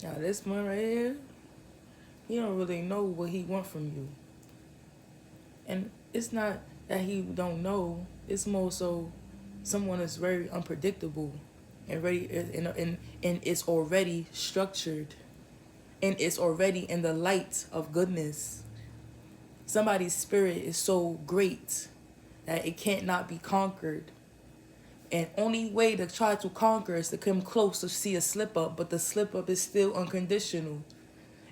Now this one right here, he don't really know what he want from you. And it's not that he don't know. It's more so someone is very unpredictable and ready and it's already structured and it's already in the light of goodness. Somebody's spirit is so great that it can't not be conquered. And only way to try to conquer is to come close to see a slip up, but the slip up is still unconditional.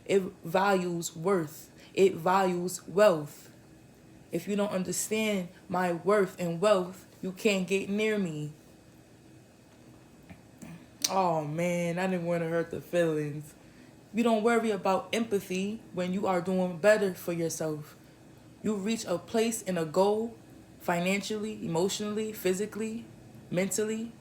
It values worth. It values wealth. If you don't understand my worth and wealth, you can't get near me. Oh man, I didn't want to hurt the feelings. You don't worry about empathy when you are doing better for yourself. You reach a place and a goal financially, emotionally, physically, mentally,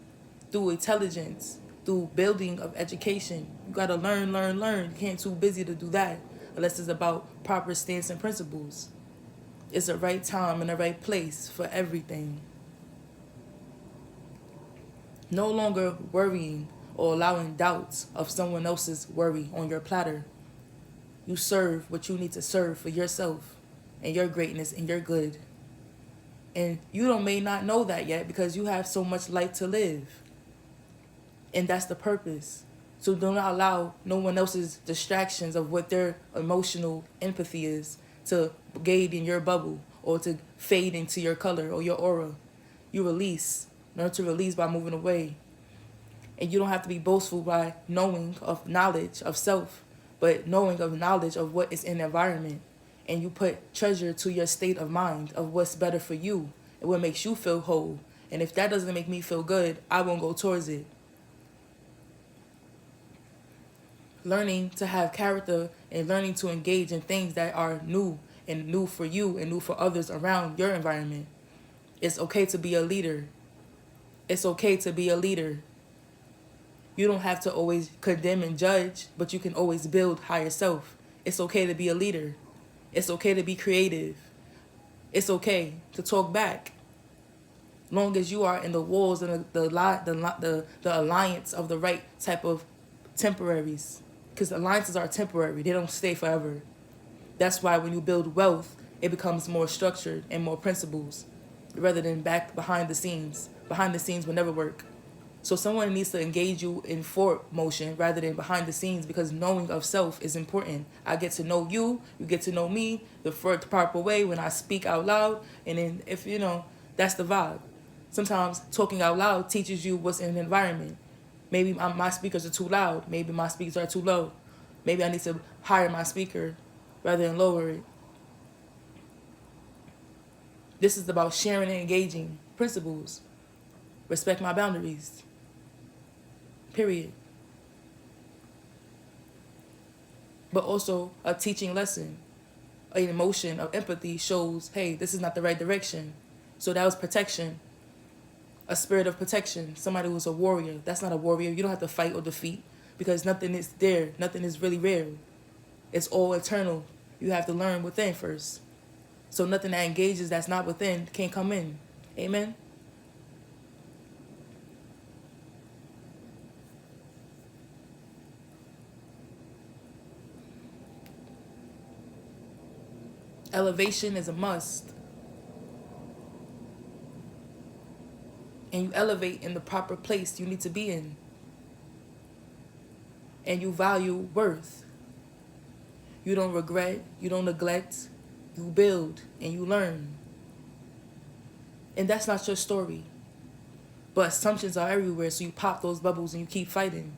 through intelligence, through building of education. You gotta learn, learn, learn. You can't too busy to do that unless it's about proper stance and principles. It's the right time and the right place for everything. No longer worrying or allowing doubts of someone else's worry on your platter. You serve what you need to serve for yourself and your greatness and your good. And you don't may not know that yet because you have so much life to live. And that's the purpose. So do not allow no one else's distractions of what their emotional empathy is to gauge in your bubble or to fade into your color or your aura. You release. Learn to release by moving away. And you don't have to be boastful by knowing of knowledge of self, but knowing of knowledge of what is in the environment. And you put treasure to your state of mind of what's better for you and what makes you feel whole. And if that doesn't make me feel good, I won't go towards it. Learning to have character and learning to engage in things that are new and new for you and new for others around your environment. It's okay to be a leader. It's okay to be a leader. You don't have to always condemn and judge, but you can always build higher self. It's okay to be a leader. It's okay to be creative. It's okay to talk back. Long as you are in the walls and the alliance of the right type of temporaries. Because alliances are temporary. They don't stay forever. That's why when you build wealth, it becomes more structured and more principles rather than back behind the scenes. Behind the scenes will never work. So someone needs to engage you in forward motion rather than behind the scenes because knowing of self is important. I get to know you, you get to know me the proper way when I speak out loud. And then if you know, that's the vibe. Sometimes talking out loud teaches you what's in the environment. Maybe my speakers are too loud. Maybe my speakers are too low. Maybe I need to higher my speaker rather than lower it. This is about sharing and engaging principles. Respect my boundaries. Period. But also a teaching lesson. An emotion of empathy shows, hey, this is not the right direction. So that was protection. A spirit of protection. Somebody who's a warrior. That's not a warrior. You don't have to fight or defeat because nothing is there. Nothing is really real. It's all eternal. You have to learn within first. So nothing that engages that's not within can't come in. Amen? Elevation is a must. And you elevate in the proper place you need to be in. And you value worth. You don't regret, you don't neglect, you build and you learn. And that's not your story. But assumptions are everywhere, so you pop those bubbles and you keep fighting.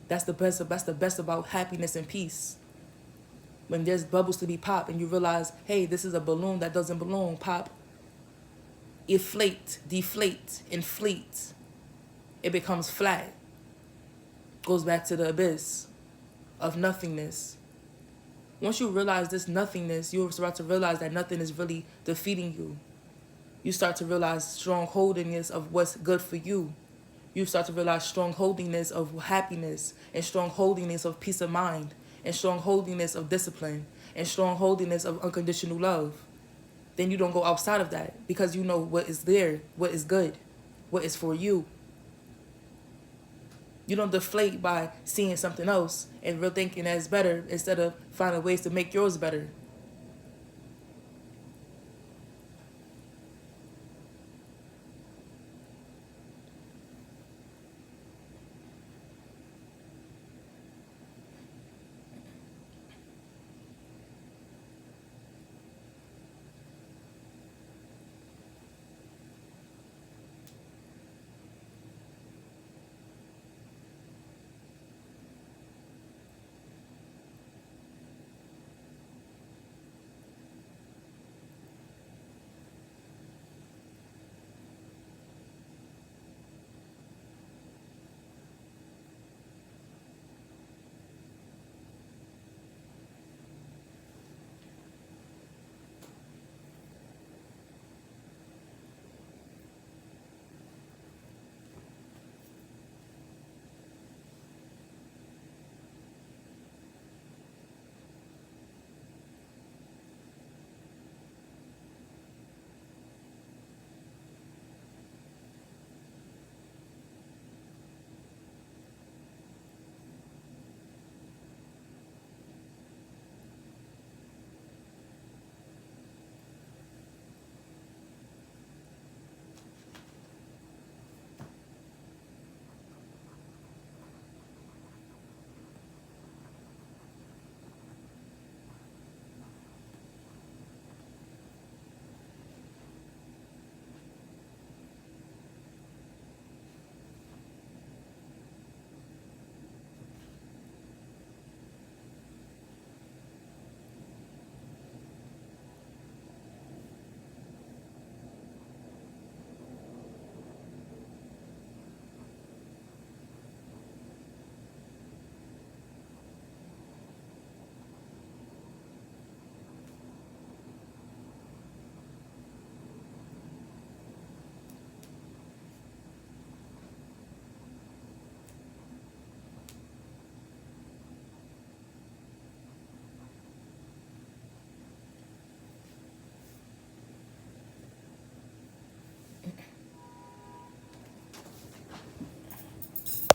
That's the best about happiness and peace. When there's bubbles to be popped and you realize, hey, this is a balloon that doesn't belong, pop, inflate, deflate, inflate. It becomes flat. Goes back to the abyss of nothingness. Once you realize this nothingness, you're about to realize that nothing is really defeating you. You start to realize strong holdingness of what's good for you. You start to realize strong holdingness of happiness and strong holdingness of peace of mind and strong holdingness of discipline and strong holdingness of unconditional love. Then you don't go outside of that because you know what is there, what is good, what is for you. You don't deflate by seeing something else and real thinking that's better instead of finding ways to make yours better.